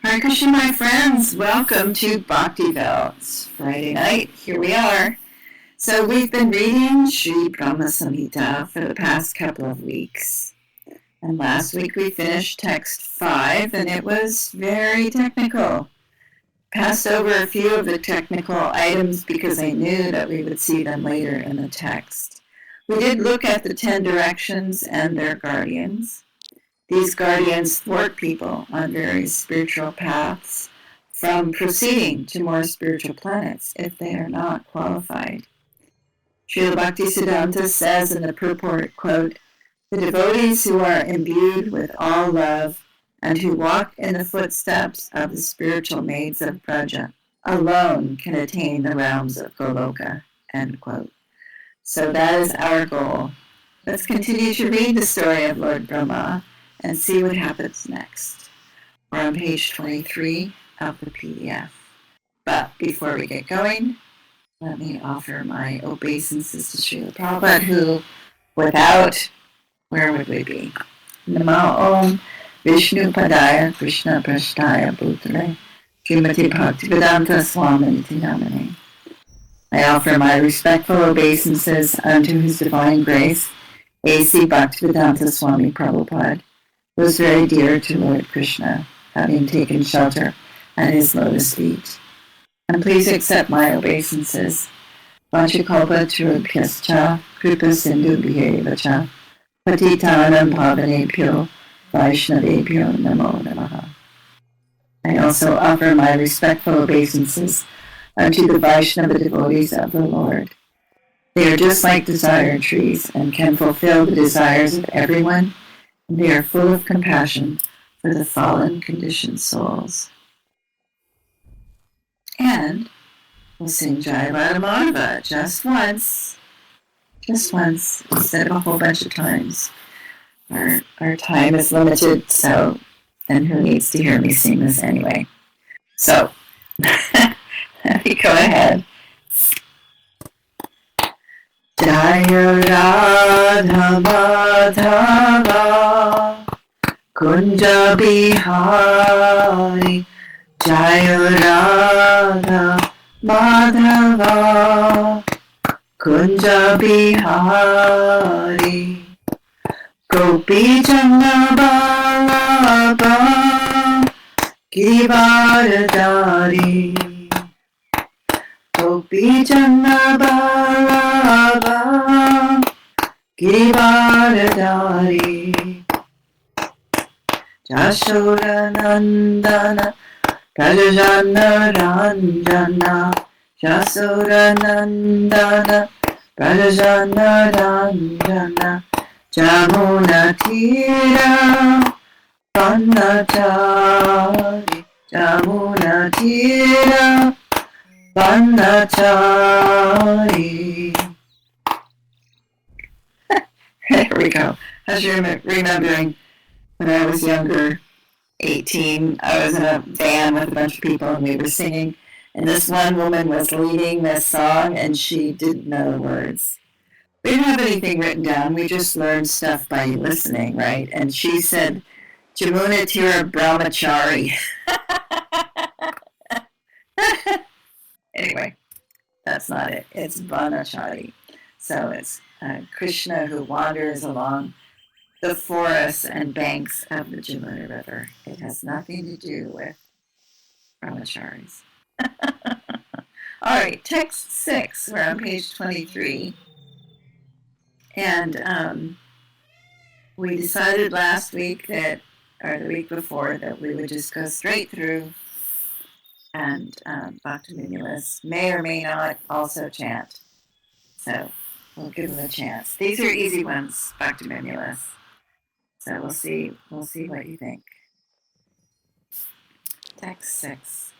Hare Krishna, my friends. Welcome to Bhaktiville. It's Friday night. Here we are. So we've been reading Srila Brahma Samhita for the past couple of weeks. And last week we finished text 5, and it was very technical. Passed over a few of the technical items because I knew that we would see them later in the text. We did look at the 10 directions and their guardians. These guardians thwart people on various spiritual paths from proceeding to more spiritual planets if they are not qualified. Srila Bhaktisiddhanta says in the purport, quote, "The devotees who are imbued with all love and who walk in the footsteps of the spiritual maids of Vraja alone can attain the realms of Goloka," end quote. So that is our goal. Let's continue to read the story of Lord Brahma and see what happens next. We're on page 23 of the PDF. But before we get going, let me offer my obeisances to Srila Prabhupada, who, without, where would we be? Namo Om Vishnu Padaya Krishna Prashtaya Bhutale Srimati Bhaktivedanta Swaminiti Namane. I offer my respectful obeisances unto His Divine Grace, A.C. Bhaktivedanta Swami Prabhupada, was very dear to Lord Krishna, having taken shelter at his lotus feet. And please accept my obeisances. Vanchakalpa Turubhyascha Kripa Sindhu Bhyevacha Patitanam Pavanebhyo Vaishnavebhyo Namo Namaha. I also offer my respectful obeisances unto the Vaishnava devotees of the Lord. They are just like desire trees and can fulfill the desires of everyone. They are full of compassion for the fallen, conditioned souls. And we'll sing Jai Radhamadhava just once, instead of a whole bunch of times. Our time is limited, so then who needs to hear me sing this anyway? So, let me go ahead. Jaya Radha Madhava Kunja Bihari Jaya Radha Madhava Kunja Bihari Gopi Jana Balaba Girivardhari Gopi Jana Balaba Girivardhari Jashoda Nandana Prajana Ranjana Jashoda Nandana Prajana Ranjana Jamuna Tira Pannachari Jamuna Tira Pannachari. There we go. I was remembering when I was younger, 18, I was in a van with a bunch of people and we were singing, and this one woman was leading this song and she didn't know the words. We didn't have anything written down, we just learned stuff by listening, right? And she said, Jamuna Tira Brahmachari. Anyway, that's not it. It's Vanachari. So it's Krishna who wanders along the forests and banks of the Jamuna River. It has nothing to do with brahmacharis. All right, text 6. We're on page 23. And we decided last week that, or the week before, that we would just go straight through, and Bhaktiville may or may not also chant. So we'll give them a chance. These are easy ones, Bhaktiville. So we'll see what you think. Text 6.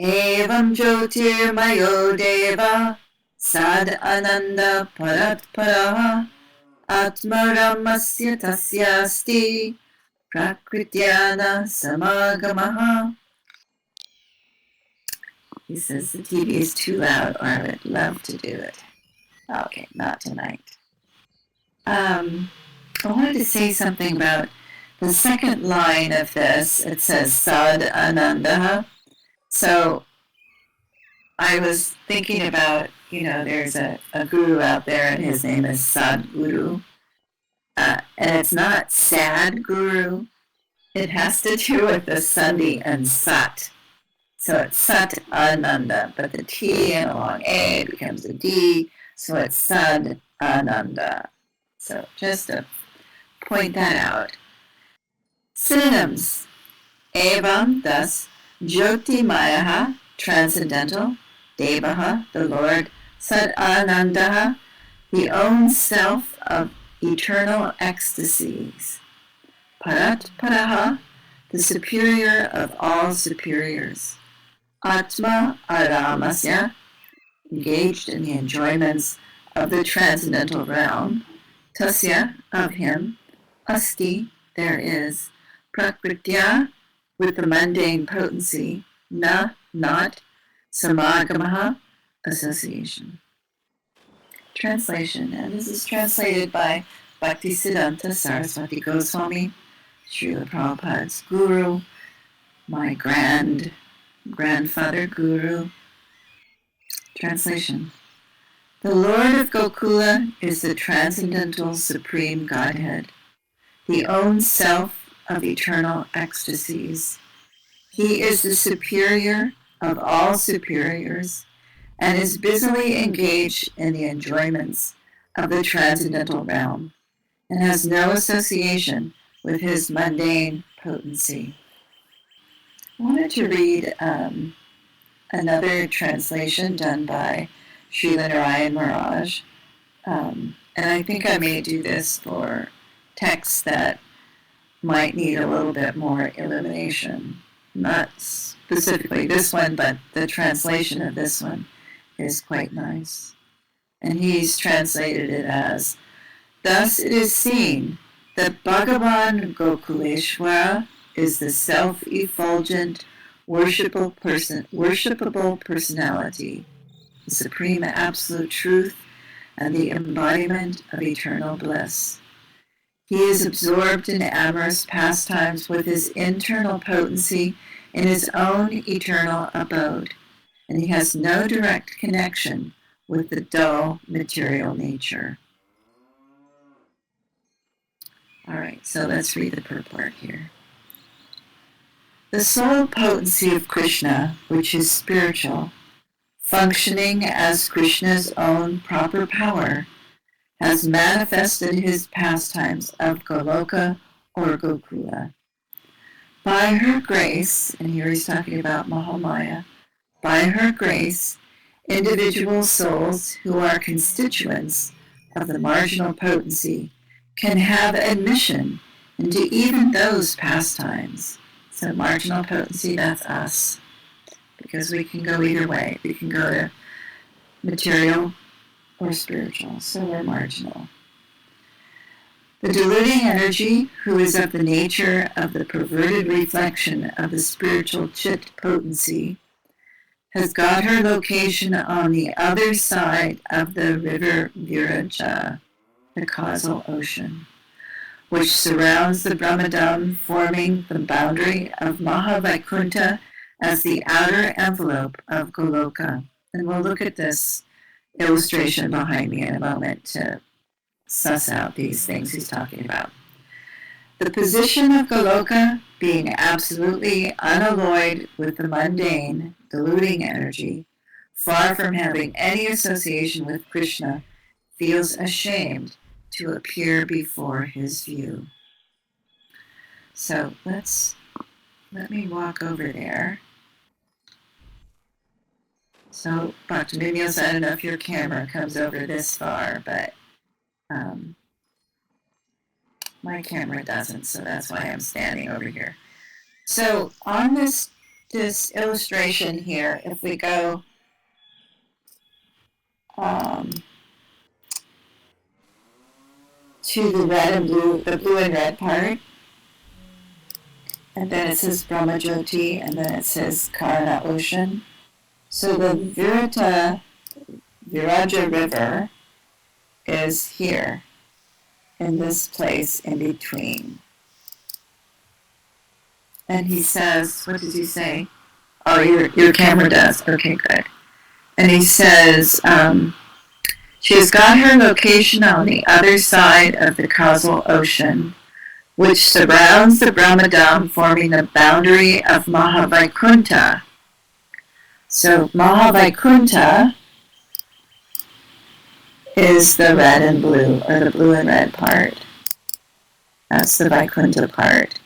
Evam Jyotirmayo Deva Sad Ananda Paratparaha Atmaramasya Tasyasti Prakrityana Samagamaha. He says the TV is too loud, or I would love to do it. Okay, not tonight. I wanted to say something about the second line of this, it says Sad Ananda. So I was thinking about, there's a guru out there and his name is Sadguru. And it's not sad guru. It has to do with the Sandhi and Sat. So it's Sat Ananda, but the T and a long A becomes a D, so it's Sad Ananda. So just to point that out. Synonyms. Evam, thus, Jyoti Mayaha, transcendental, Devaha, the Lord, Sat Anandaha, the own self of eternal ecstasies. Parat Paraha, the superior of all superiors. Atma Aramasya, engaged in the enjoyments of the transcendental realm. Tasya, of him. Asti, there is. Prakritya, with the mundane potency. Na, not. Samagamaha, association. Translation, and this is translated by Bhaktisiddhanta Saraswati Goswami, Srila Prabhupada's guru, my grandfather guru. Translation. The Lord of Gokula is the transcendental supreme Godhead, the own self of eternal ecstasies. He is the superior of all superiors and is busily engaged in the enjoyments of the transcendental realm and has no association with his mundane potency. I wanted to read another translation done by Srila Narayan Maharaj, and I think I may do this for texts that might need a little bit more illumination. Not specifically this one, but the translation of this one is quite nice. And he's translated it as, thus it is seen that Bhagavan Gokuleshwara is the self-effulgent, worshipable personality, the supreme absolute truth, and the embodiment of eternal bliss. He is absorbed in amorous pastimes with his internal potency in his own eternal abode, and he has no direct connection with the dull material nature. All right, so let's read the purport here. The sole potency of Krishna, which is spiritual, functioning as Krishna's own proper power, has manifested his pastimes of Goloka or Gokula. By her grace, and here he's talking about Mahamaya, by her grace, individual souls who are constituents of the marginal potency can have admission into even those pastimes. So marginal potency, that's us, because we can go either way. We can go to material or spiritual, so we're marginal. The deluding energy, who is of the nature of the perverted reflection of the spiritual chit potency, has got her location on the other side of the river Vraja, the causal ocean, which surrounds the Brahmadam, forming the boundary of Mahavaikuntha as the outer envelope of Goloka. And we'll look at this illustration behind me in a moment to suss out these things he's talking about. The position of Goloka, being absolutely unalloyed with the mundane, deluding energy, far from having any association with Krishna, feels ashamed to appear before his view. So let me walk over there. So, Bhaktiville, I don't know if your camera comes over this far, but my camera doesn't, so that's why I'm standing over here. So, on this illustration here, if we go to the red and blue, the blue and red part, and then it says Brahma Jyoti, and then it says Karana Ocean. So the Vraja River is here, in this place in between. And he says, what does he say? Oh, your camera does. Okay, good. And he says, she has got her location on the other side of the causal ocean, which surrounds the Brahmadam, forming the boundary of Mahavaikuntha. So Mahavaikuntha is the red and blue, or the blue and red part. That's the Vaikuntha part.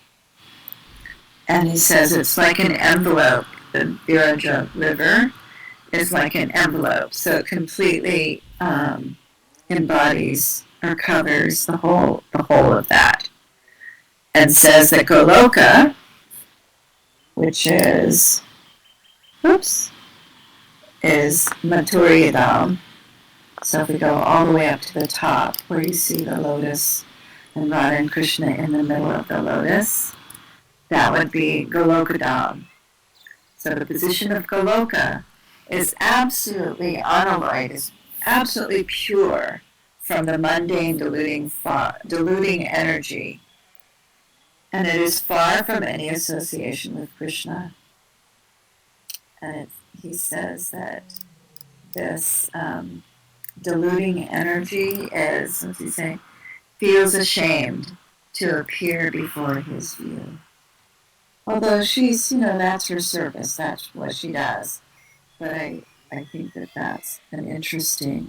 And he says it's like an envelope. The Vraja river is like an envelope, so it completely embodies or covers the whole of that. And says that Goloka, which is Mathuriyadam. So if we go all the way up to the top, where you see the lotus and Radha and Krishna in the middle of the lotus, that would be Golokadam. So the position of Goloka is absolutely unalloyed, is absolutely pure from the mundane deluding energy. And it is far from any association with Krishna. And he says that this deluding energy is, what's he say, feels ashamed to appear before his view. Although she's, that's her service, that's what she does. But I think that that's an interesting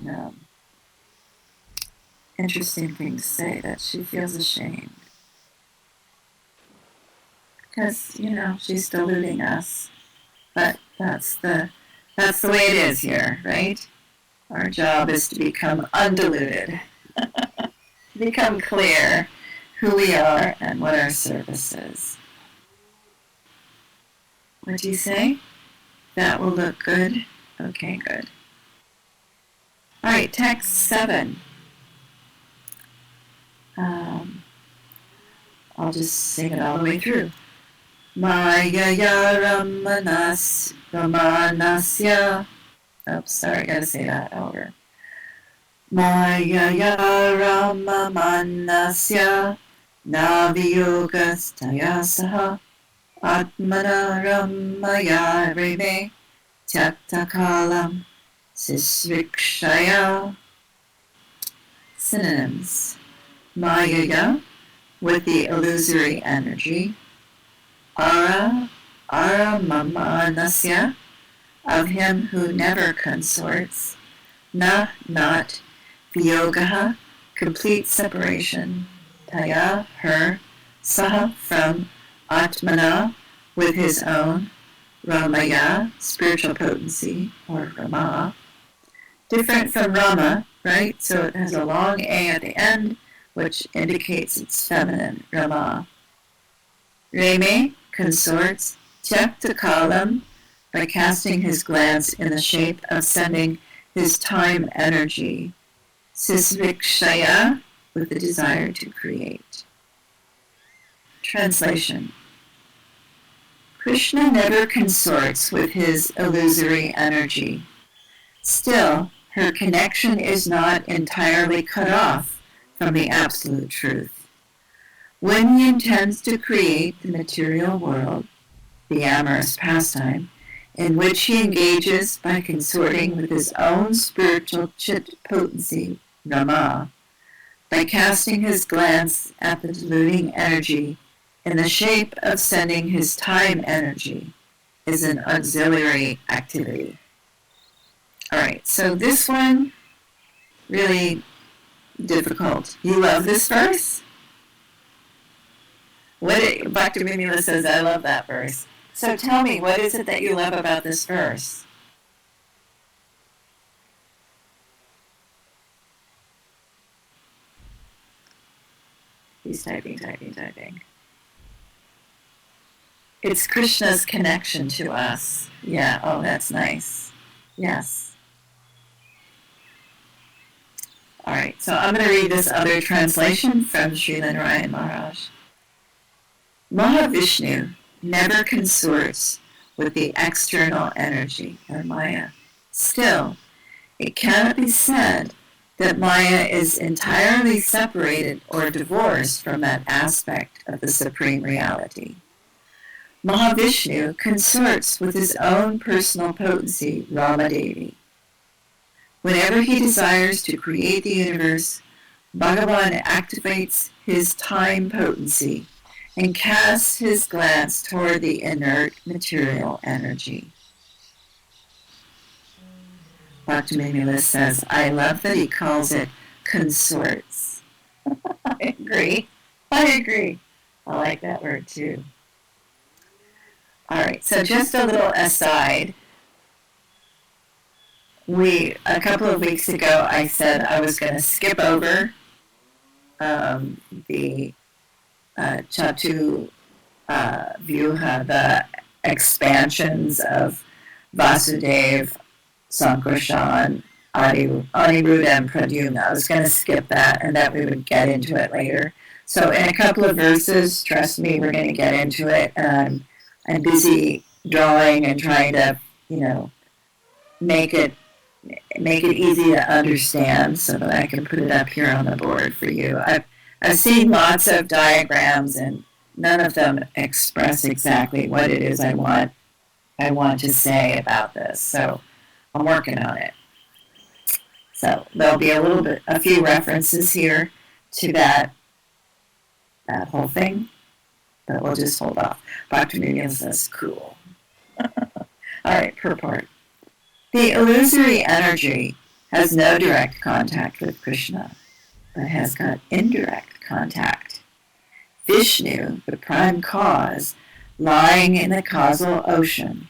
thing to say, that she feels ashamed. Because, she's deluding us. But that's the way it is here, right? Our job is to become undiluted, to become clear who we are and what our service is. What do you say? That will look good? Okay, good. All right, text 7. I'll just sing it all the way through. Maya Ramanasya. Oops, sorry, I gotta say that over. Maya Ramamanasya Naviyogastaya Saha Atmana Ramaya Reme Tyaktakalam Sisrikshaya. Synonyms. Maya, with the illusory energy. Mamanasya, of him who never consorts. Not. Viyogaha, complete separation. Taya, her. Saha, from. Atmana, with his own. Ramaya, spiritual potency, or Rama. Different from Rama, right? So it has a long A at the end, which indicates it's feminine, Rama. Reme, consorts, Tyaktakalam, by casting his glance in the shape of sending his time energy. Sisvikshaya, with the desire to create. Translation. Krishna never consorts with his illusory energy. Still, her connection is not entirely cut off from the absolute truth. When he intends to create the material world, the amorous pastime, in which he engages by consorting with his own spiritual chit potency, Rama, by casting his glance at the deluding energy in the shape of sending his time energy, is an auxiliary activity. All right, so this one, really difficult. You love this verse? Bhaktiville says, I love that verse. So tell me, what is it that you love about this verse? He's typing. It's Krishna's connection to us. Yeah, oh, that's nice. Yes. All right, so I'm going to read this other translation from Srila Narayan Maharaj. Mahavishnu never consorts with the external energy, or Maya. Still, it cannot be said that Maya is entirely separated or divorced from that aspect of the Supreme Reality. Mahavishnu consorts with his own personal potency, Rama Devi. Whenever he desires to create the universe, Bhagavan activates his time potency and casts his glance toward the inert material energy. Bhaktiville says, I love that he calls it consorts. I agree. I like that word too. All right, so just a little aside. A couple of weeks ago, I said I was going to skip over the Chatu Vyuha, the expansions of Vasudev, Sankarshan, Aniruddha, and Pradyumna. I was going to skip that and that we would get into it later. So in a couple of verses, trust me, we're going to get into it. I'm busy drawing and trying to, make it easy to understand so that I can put it up here on the board for you. I've seen lots of diagrams and none of them express exactly what it is I want to say about this. So I'm working on it. So there'll be a few references here to that whole thing, but we'll just hold off. Bhaktiville says, cool. All right, purport. The illusory energy has no direct contact with Krishna, but has got indirect contact. Vishnu, the prime cause, lying in the causal ocean,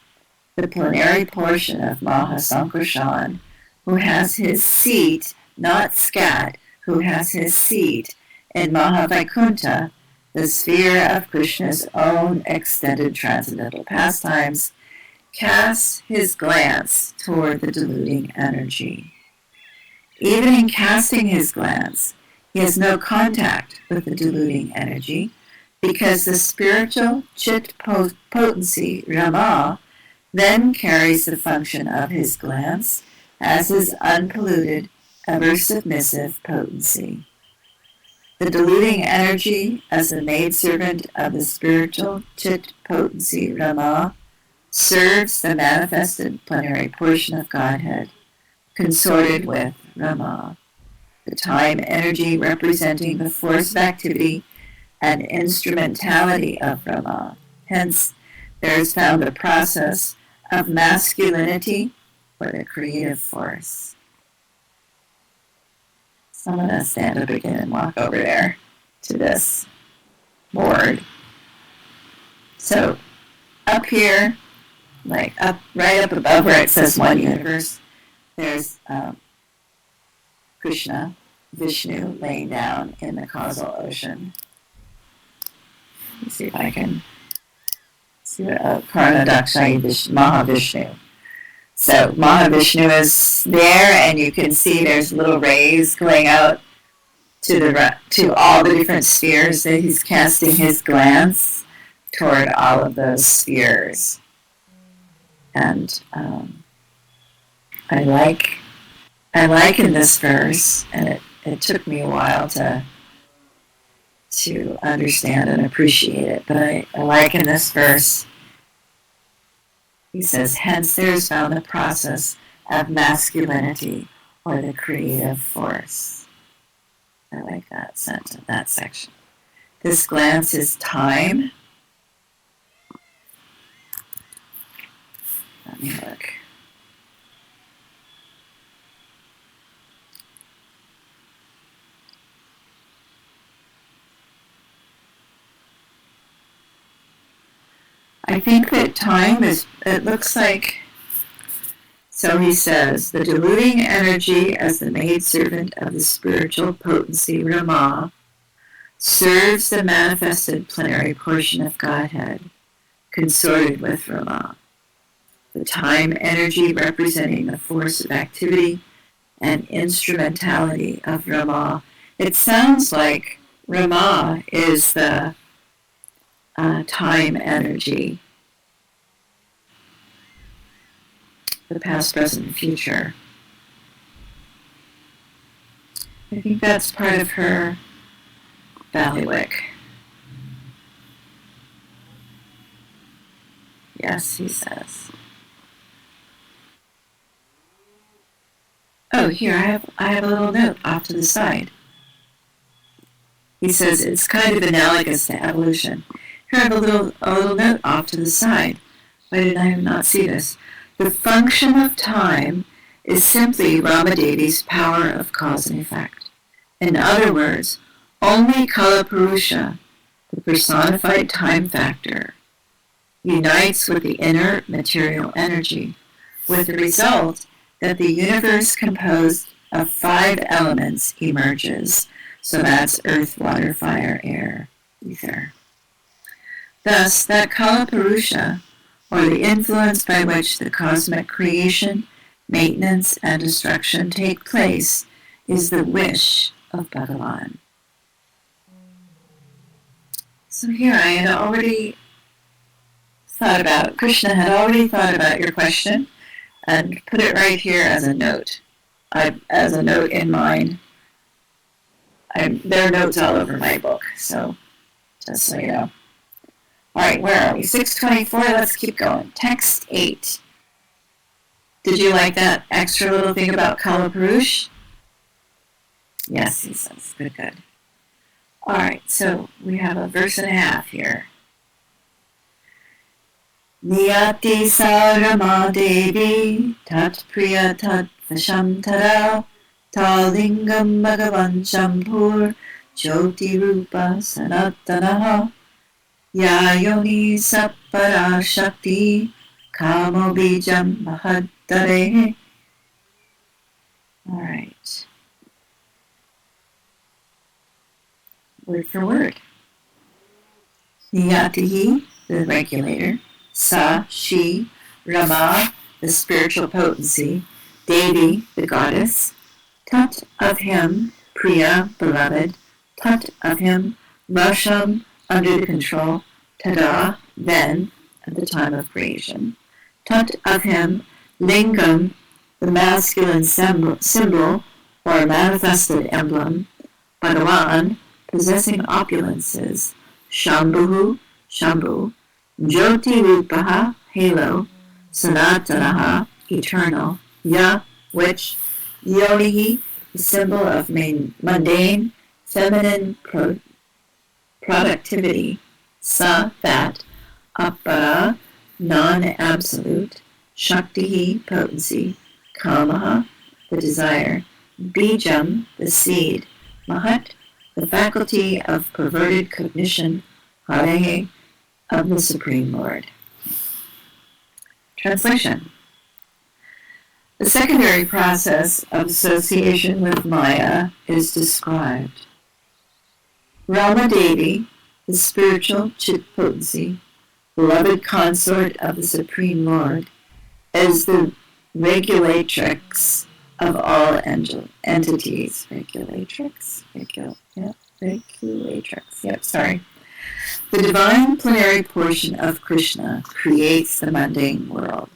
the plenary portion of Mahasankarshan, who has his seat, not scat, who has his seat in Mahavaikuntha, the sphere of Krishna's own extended transcendental pastimes, casts his glance toward the deluding energy. Even in casting his glance, he has no contact with the deluding energy, because the spiritual chit potency, Rama, then carries the function of his glance as his unpolluted, ever-submissive potency. The deluding energy, as the maidservant of the spiritual chit potency, Rama, serves the manifested plenary portion of Godhead, consorted with Rama, the time energy representing the force of activity and instrumentality of Rama. Hence, there is found a process of masculinity or the creative force. So I'm going to stand up again and walk over there to this board. So up here, right up above where it says one universe, there's Krishna, Vishnu, laying down in the causal ocean. Let's see if I can see what Karna Dakshayi Mahavishnu. So Mahavishnu is there, and you can see there's little rays going out to all the different spheres that he's casting his glance toward all of those spheres. And I like in this verse, and it took me a while to understand and appreciate it, but I like in this verse, he says, hence there is found the process of masculinity or the creative force. I like that sentence, that section. This glance is time. Let me look. I think that time is, it looks like, so he says, the deluding energy as the maidservant of the spiritual potency Rama serves the manifested plenary portion of Godhead, consorted with Rama. The time energy representing the force of activity and instrumentality of Rama. It sounds like Rama is the time energy, the past, present, and future. I think that's part of her Ballywick. Yes, he says. Oh, here, I have a little note off to the side. He says it's kind of analogous to evolution. Here I have a little note off to the side. Why did I not see this? The function of time is simply Ramadevi's power of cause and effect. In other words, only Kalapurusha, the personified time factor, unites with the inner material energy, with the result that the universe composed of 5 elements emerges. So that's earth, water, fire, air, ether. Thus, that Kalapurusha, or the influence by which the cosmic creation, maintenance, and destruction take place, is the wish of Bhagavan. So here I had already Krishna had already thought about your question and put it right here as a note. As a note in mine. There are notes all over my book, so just so you know. All right, where are we? 624, let's keep going. Text 8. Did you like that extra little thing about Kalapurush? Yes, he says. Good. All right, so we have a verse and a half here. Niyati sarama devi tat priya tat vasham tada talingam bhagavan shampur jyoti rupa sanatanaha yayoni sappara shakti kamo bijam mahaddare. All right. Word for word. Niyatihi, the regulator. Sa, she. Rama, the spiritual potency. Devi, the goddess. Tat, of him. Priya, beloved. Tat, of him. Vasham, under the control. Tada, then, at the time of creation. Tat, of him. Lingam, the masculine symbol or manifested emblem. Bhagavan, possessing opulences. Shambhu, Shambhu. Jyoti Rupaha, halo. Sanatanaha, eternal. Ya, which. Yonihi, the symbol of mundane, feminine productivity. Sa, that. Appara, non-absolute. Shaktihi, potency. Kamaha, the desire. Bijam, the seed. Mahat, the faculty of perverted cognition. Hare, of the Supreme Lord. Translation. The secondary process of association with Maya is described. Rama Devi, the spiritual chit potency, beloved consort of the Supreme Lord, is the regulatrix of all entities. Regulatrix? Regulatrix. Yep, sorry. The divine plenary portion of Krishna creates the mundane world.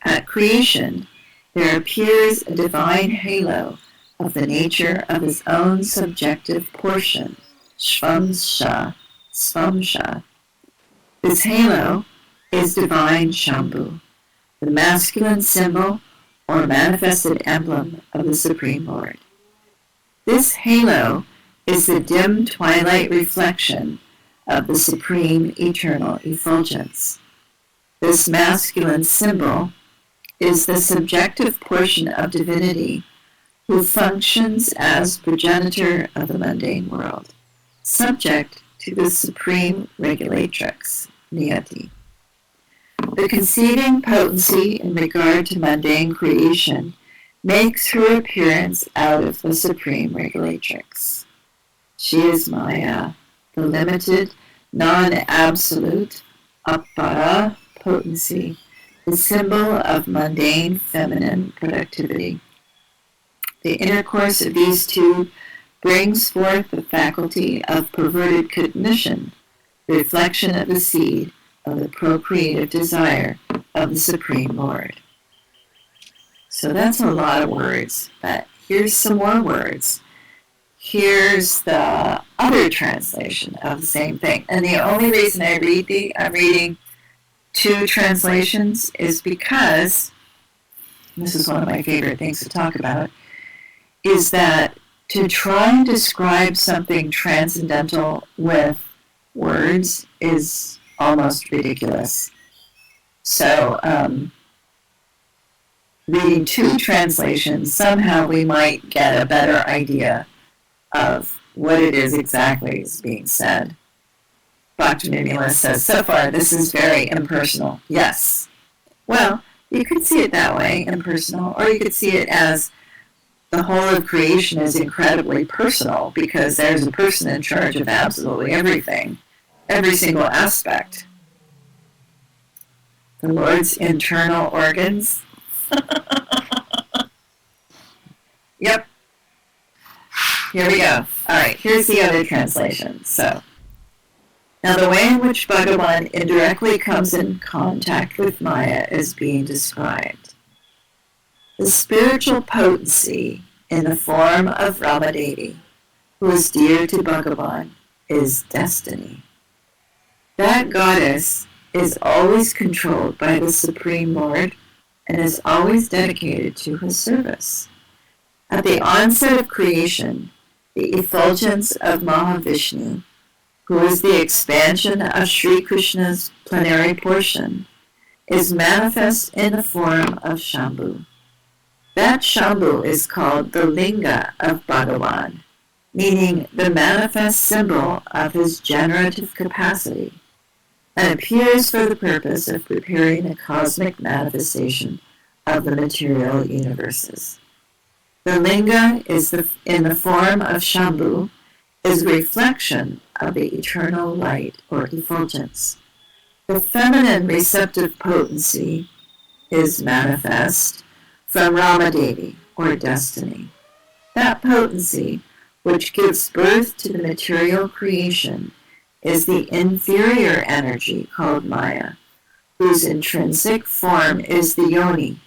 At creation, there appears a divine halo of the nature of his own subjective portion, Svamsha. This halo is divine Shambhu, the masculine symbol or manifested emblem of the Supreme Lord. This halo is the dim twilight reflection of the supreme eternal effulgence. This masculine symbol is the subjective portion of divinity who functions as progenitor of the mundane world, subject to the supreme regulatrix, Niyati. The conceiving potency in regard to mundane creation makes her appearance out of the supreme regulatrix. She is Maya, the limited, non-absolute, appara potency, the symbol of mundane feminine productivity. The intercourse of these two brings forth the faculty of perverted cognition, reflection of the seed of the procreative desire of the Supreme Lord. So that's a lot of words, but here's some more words. Here's the other translation of the same thing. And the only reason I'm reading two translations is because, this is one of my favorite things to talk about, is that to try and describe something transcendental with words is almost ridiculous. So, reading two translations, somehow we might get a better idea of what it is exactly is being said. Bhaktiville says, so far this is very impersonal. Yes. Well, you could see it that way, impersonal, or you could see it as the whole of creation is incredibly personal because there's a person in charge of absolutely everything, every single aspect. The Lord's internal organs. Yep. Here we go. All right, here's the other translation. So, now the way in which Bhagavan indirectly comes in contact with Maya is being described. The spiritual potency in the form of Ramadevi, who is dear to Bhagavan, is destiny. That goddess is always controlled by the Supreme Lord and is always dedicated to his service. At the onset of creation, the effulgence of Mahavishnu, who is the expansion of Sri Krishna's plenary portion, is manifest in the form of Shambhu. That Shambhu is called the Linga of Bhagavan, meaning the manifest symbol of his generative capacity, and appears for the purpose of preparing the cosmic manifestation of the material universes. The Linga is in the form of Shambhu, is a reflection of the eternal light or effulgence. The feminine receptive potency is manifest from Ramadevi or destiny. That potency, which gives birth to the material creation, is the inferior energy called Maya, whose intrinsic form is the yoni,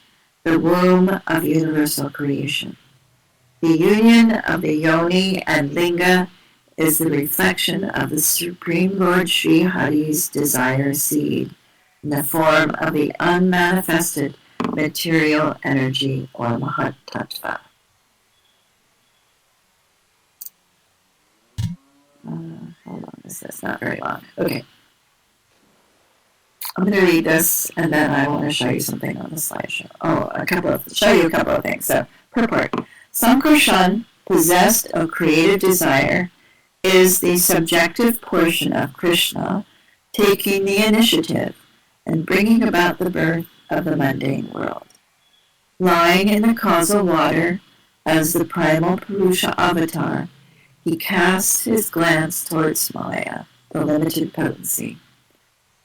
the womb of universal creation. The union of the yoni and linga is the reflection of the Supreme Lord Sri Hari's desire seed in the form of the unmanifested material energy or Mahat Tattva. How long is this? Not very long. Okay. I'm going to read this, and then I want to show you something on the slideshow. Show you a couple of things. So, purport. Sankarshan, possessed of creative desire, is the subjective portion of Krishna taking the initiative and bringing about the birth of the mundane world. Lying in the causal water as the primal Purusha avatar, he casts his glance towards Maya, the limited potency.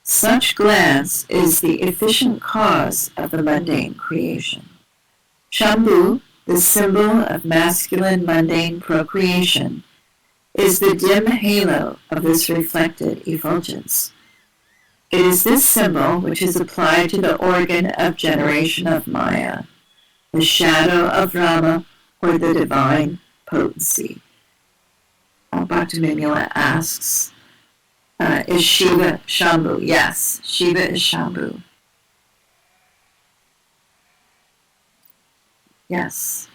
Such glance is the efficient cause of the mundane creation. Shambhu, the symbol of masculine mundane procreation, is the dim halo of this reflected effulgence. It is this symbol which is applied to the organ of generation of Maya, the shadow of Rama, or the divine potency. Bhaktiville asks, is Shiva Shambhu? Yes, Shiva is Shambhu. Yes.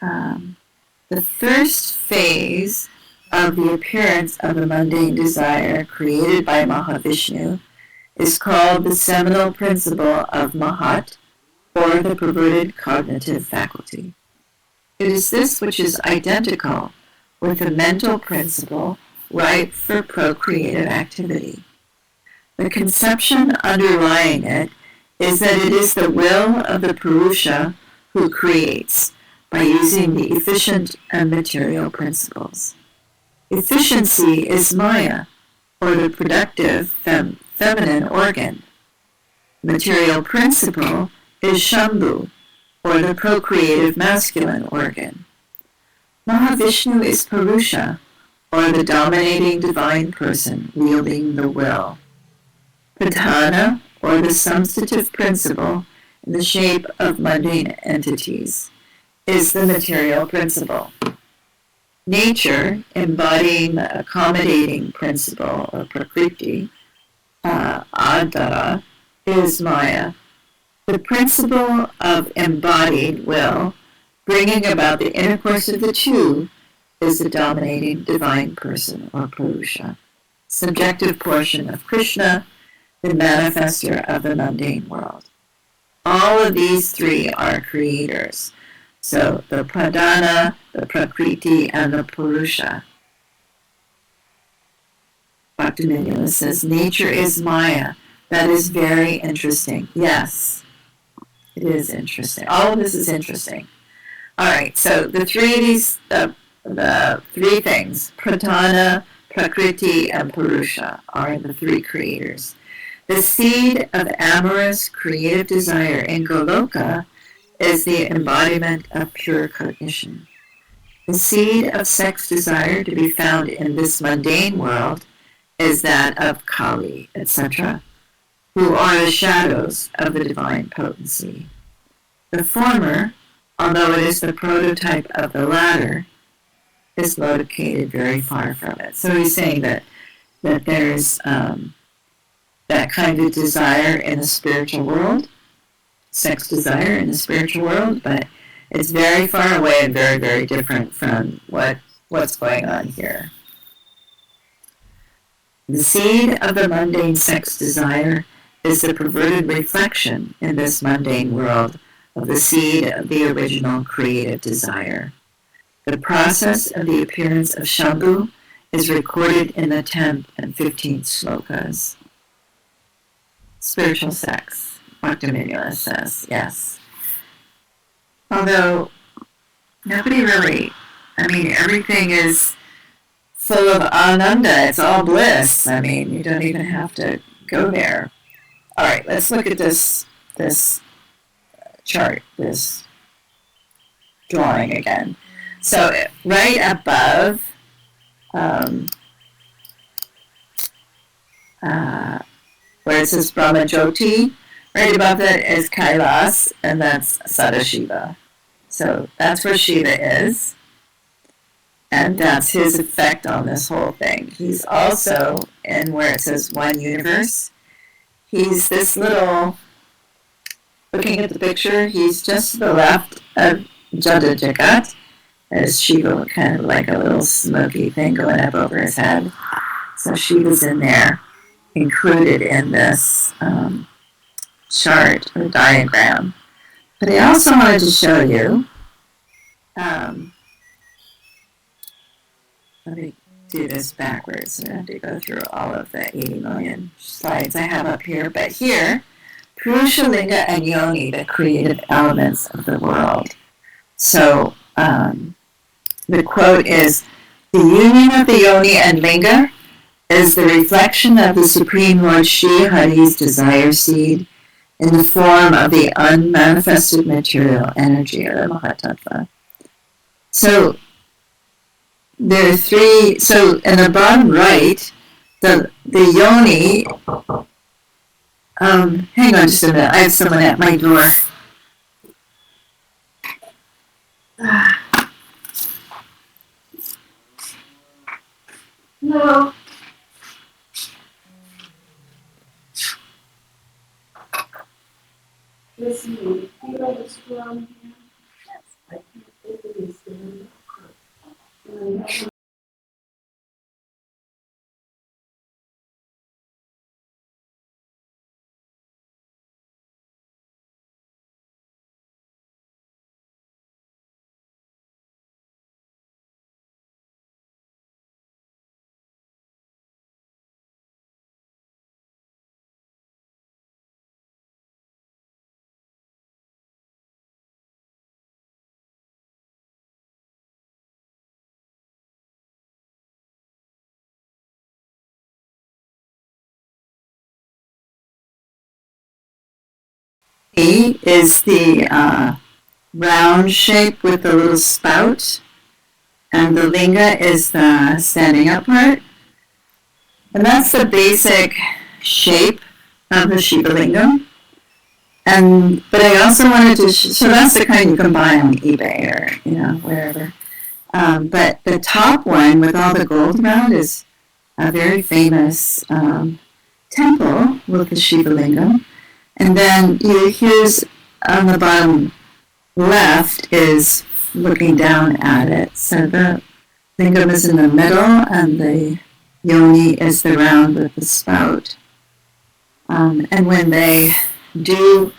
The first phase of the appearance of the mundane desire created by Mahavishnu is called the seminal principle of Mahat, or the perverted cognitive faculty. It is this which is identical with the mental principle ripe for procreative activity. The conception underlying it is that it is the will of the Purusha who creates by using the efficient and material principles. Efficiency is Maya, or the productive feminine organ. Material principle is Shambhu, or the procreative masculine organ. Mahavishnu is Purusha, or the dominating divine person wielding the will. Pradhana, or the substantive principle in the shape of mundane entities, is the material principle. Nature, embodying the accommodating principle of Prakriti, Adara, is Maya. The principle of embodied will, bringing about the intercourse of the two, is the dominating divine person or Purusha, subjective portion of Krishna, the manifester of the mundane world. All of these three are creators. So the Pradhana, the Prakriti, and the Purusha. Bhaktiville says, nature is Maya. That is very interesting. Yes, it is interesting. All of this is interesting. All right, so the three of these, the three things, Pradhana, Prakriti, and Purusha, are the three creators. The seed of amorous creative desire in Goloka is the embodiment of pure cognition. The seed of sex desire to be found in this mundane world is that of Kali, etc., who are the shadows of the divine potency. The former, although it is the prototype of the latter, is located very far from it. So he's saying that there's that kind of desire in the spiritual world, sex desire in the spiritual world, but it's very far away and very, very different from what's going on here. The seed of the mundane sex desire is the perverted reflection in this mundane world of the seed of the original creative desire. The process of the appearance of Shambhu is recorded in the 10th and 15th slokas. Spiritual sex, Bhaktiville says, yes. Although nobody really, everything is full of ananda, it's all bliss. You don't even have to go there. All right, let's look at this chart, this drawing again. So right above where it says Brahma Jyoti, right above that is Kailas, and that's Sadashiva. So that's where Shiva is, and that's his effect on this whole thing. He's also in where it says one universe. He's this little, looking at the picture, he's just to the left of Jada Jagat. As Shiva, kind of like a little smoky thing going up over his head. So Shiva's in there, included in this chart or diagram. But I also wanted to show you, let me do this backwards. I have to go through all of the 80 million slides I have up here. But here, Purusha, Linga, and Yoni, the creative elements of the world. So, the quote is, the union of the Yoni and Linga is the reflection of the Supreme Lord Shri Hari's desire seed in the form of the unmanifested material energy, or Mahatattva. So there are three, so in the bottom right, the Yoni, hang on just a minute, I have someone at my door. No. Listen, you feel this from here? Yes, I can't open this door. E is the round shape with the little spout, and the linga is the standing up part. And that's the basic shape of the Shiva lingam. But I also wanted to, so that's the kind you can buy on eBay or, wherever. But the top one with all the gold around is a very famous temple with the Shiva lingam, and then here's on the bottom left is looking down at it. So the lingam is in the middle, and the yoni is the round with the spout. And when they do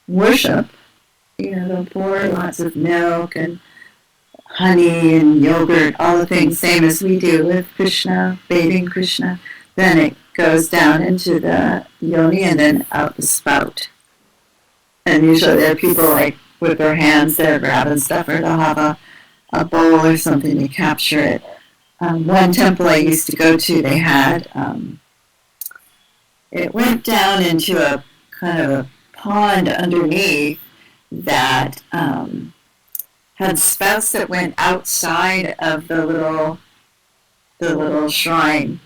worship, they'll pour lots of milk and honey and yogurt, all the things, same as we do with Krishna, bathing Krishna. Then it goes down into the yoni and then out the spout. And usually there are people like with their hands, they're grabbing stuff, or they'll have a bowl or something to capture it. One temple I used to go to, they had, it went down into a kind of a pond underneath that had spouts that went outside of the little shrine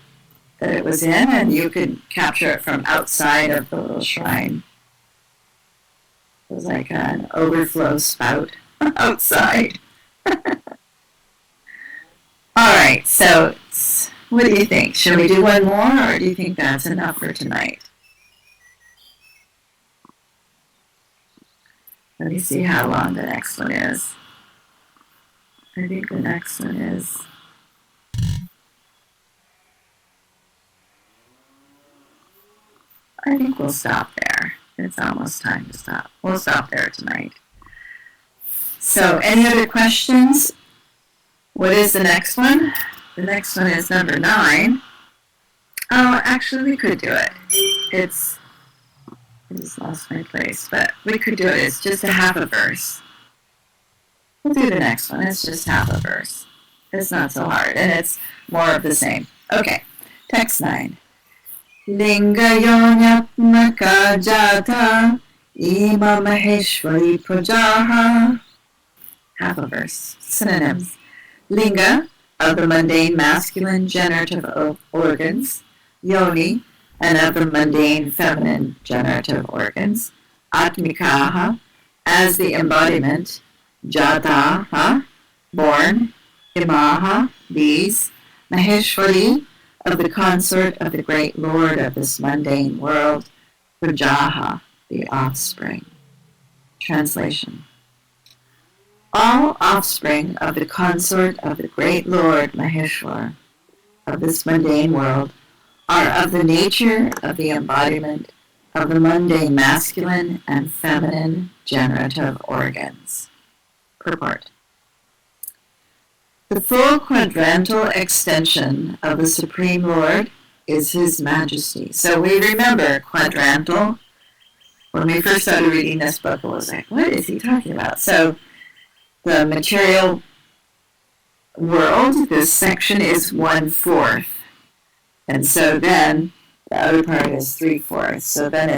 that it was in, and you could capture it from outside of the little shrine. It was like an overflow spout outside. All right, so what do you think? Should we do one more, or do you think that's enough for tonight? Let me see how long the next one is. I think the next one is... I think we'll stop there. It's almost time to stop. We'll stop there tonight. So, any other questions? What is the next one? The next one is number 9. Oh, actually, we could do it. I just lost my place, but we could do it. It's just a half a verse. We'll do the next one. It's just half a verse. It's not so hard, and it's more of the same. Okay, text 9. Linga yonyatmaka jata ima maheshwari prajaha. Half a verse. Synonyms. Linga, of the mundane masculine generative organs. Yoni, and of the mundane feminine generative organs. Atmikaha, as the embodiment. Jataha, born. Imaha, these. Maheshwari, of the consort of the great Lord of this mundane world. Vraja, the offspring. Translation. All offspring of the consort of the great Lord Maheshwar of this mundane world are of the nature of the embodiment of the mundane masculine and feminine generative organs. Purport. The full quadrantal extension of the Supreme Lord is His Majesty. So we remember quadrantal. When we first started reading this book, it was like, what is he talking about? So the material world, this section is 1/4. And so then the other part is 3/4. So then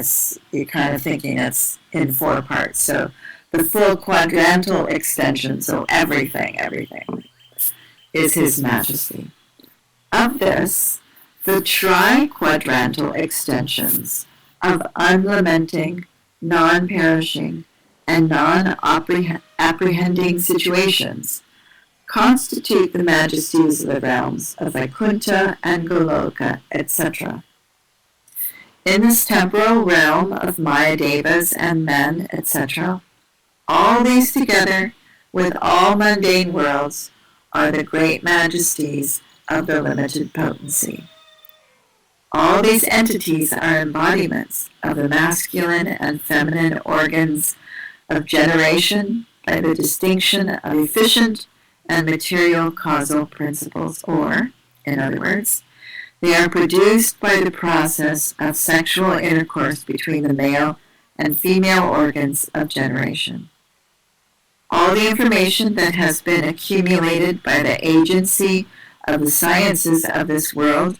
you're kind of thinking it's in 4 parts. So the full quadrantal extension, so everything is His Majesty. Of this, the tri-quadrantal extensions of unlamenting, non-perishing, and non-apprehending situations constitute the majesties of the realms of Vaikuntha and Goloka, etc. In this temporal realm of Mayadevas and men, etc., all these together with all mundane worlds are the great majesties of the limited potency. All these entities are embodiments of the masculine and feminine organs of generation by the distinction of efficient and material causal principles, or, in other words, they are produced by the process of sexual intercourse between the male and female organs of generation. All the information that has been accumulated by the agency of the sciences of this world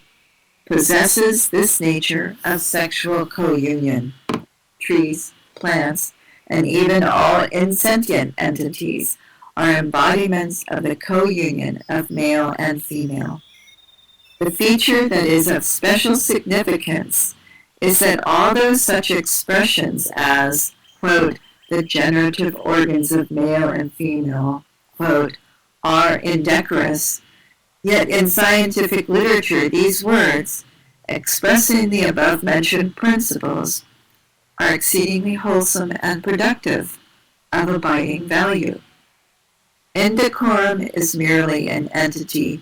possesses this nature of sexual co-union. Trees, plants, and even all insentient entities are embodiments of the co-union of male and female. The feature that is of special significance is that all those such expressions as, quote, the generative organs of male and female, quote, are indecorous Yet in scientific literature, these words, expressing the above-mentioned principles, are exceedingly wholesome and productive of abiding value. Indecorum is merely an entity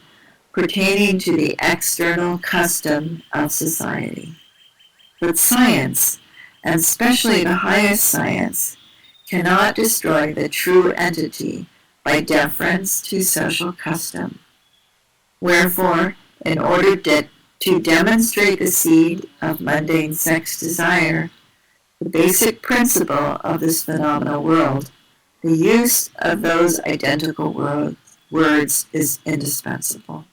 pertaining to the external custom of society. But science, and especially the highest science, cannot destroy the true entity by deference to social custom. Wherefore, in order to demonstrate the seed of mundane sex desire, the basic principle of this phenomenal world, the use of those identical words is indispensable.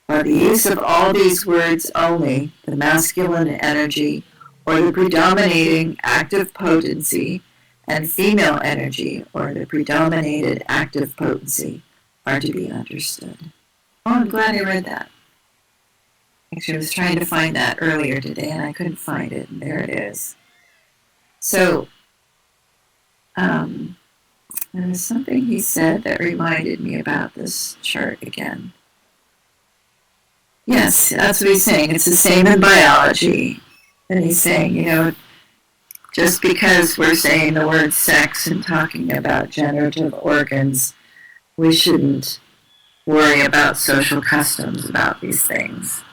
By the use of all these words only, the masculine energy, or the predominating active potency, and female energy, or the predominated active potency, are to be understood. Oh, I'm glad I read that. Actually, I was trying to find that earlier today, and I couldn't find it, and there it is. So, there was something he said that reminded me about this chart again. Yes, that's what he's saying. It's the same in biology. And he's saying, just because we're saying the word sex and talking about generative organs, we shouldn't worry about social customs about these things.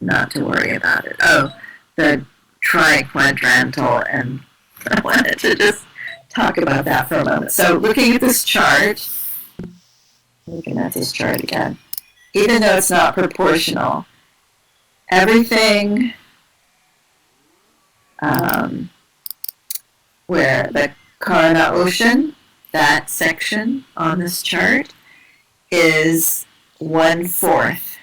Not to worry about it. Oh, the triquadrantal, and I wanted to just talk about that for a moment. So looking at this chart again, even though it's not proportional, everything where the Karna Ocean, that section on this chart, is 1/4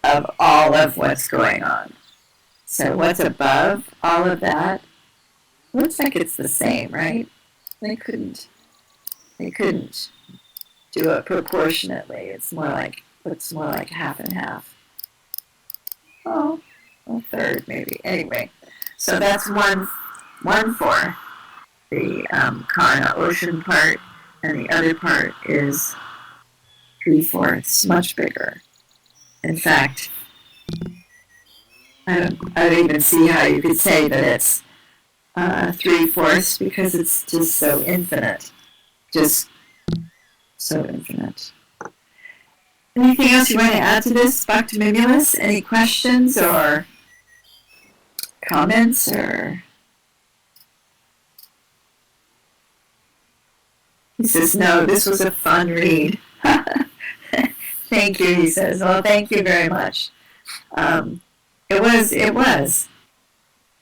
of all of what's going on. So what's above all of that looks like it's the same, right? They couldn't do it proportionately. Looks more like half and half. Oh, a third maybe. Anyway, so that's 1/4, the Karna Ocean part, and the other part is 3/4, much bigger. In fact, I don't even see how you could say that it's 3/4 because it's just so infinite. Just so infinite. Anything else you want to add to this, Bhaktiville? Any questions or comments or? He says, no, this was a fun read. Thank you, he says. Well, thank you very much. It was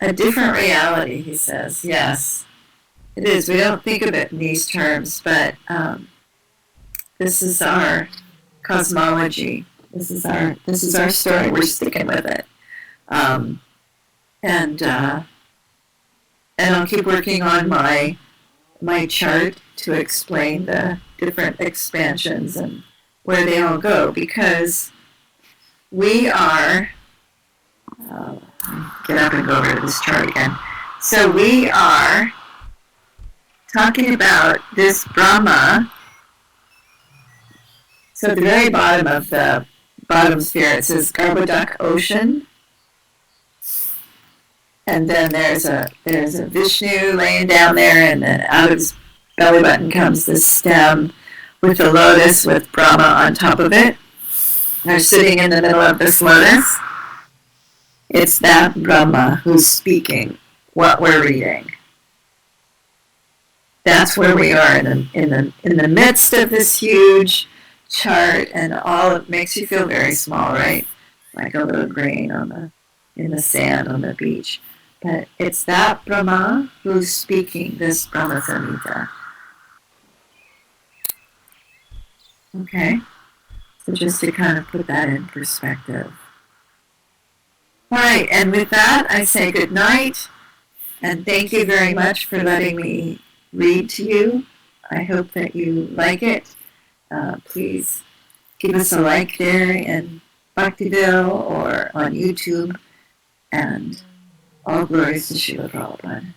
a different reality, he says. Yes, it is. We don't think of it in these terms, but this is our cosmology. This is our story. We're sticking with it, and I'll keep working on my chart to explain the different expansions and where they all go, because we are. Get up and go over to this chart again. So we are talking about this Brahma. So at the very bottom of the bottom sphere, it says Garbodak Ocean. And then there's a Vishnu laying down there, and then out of his belly button comes this stem with the lotus with Brahma on top of it. They're sitting in the middle of this lotus. It's that Brahma who's speaking what we're reading. That's where we are in the midst of this huge chart, and all it makes you feel very small, right? Like a little grain in the sand on the beach. But it's that Brahma who's speaking this Brahma Samhita. Okay? So just to kind of put that in perspective. All right, and with that, I say good night, and thank you very much for letting me read to you. I hope that you like it. Please give us a like there in Bhaktiville or on YouTube, and all glories to Srila Prabhupada.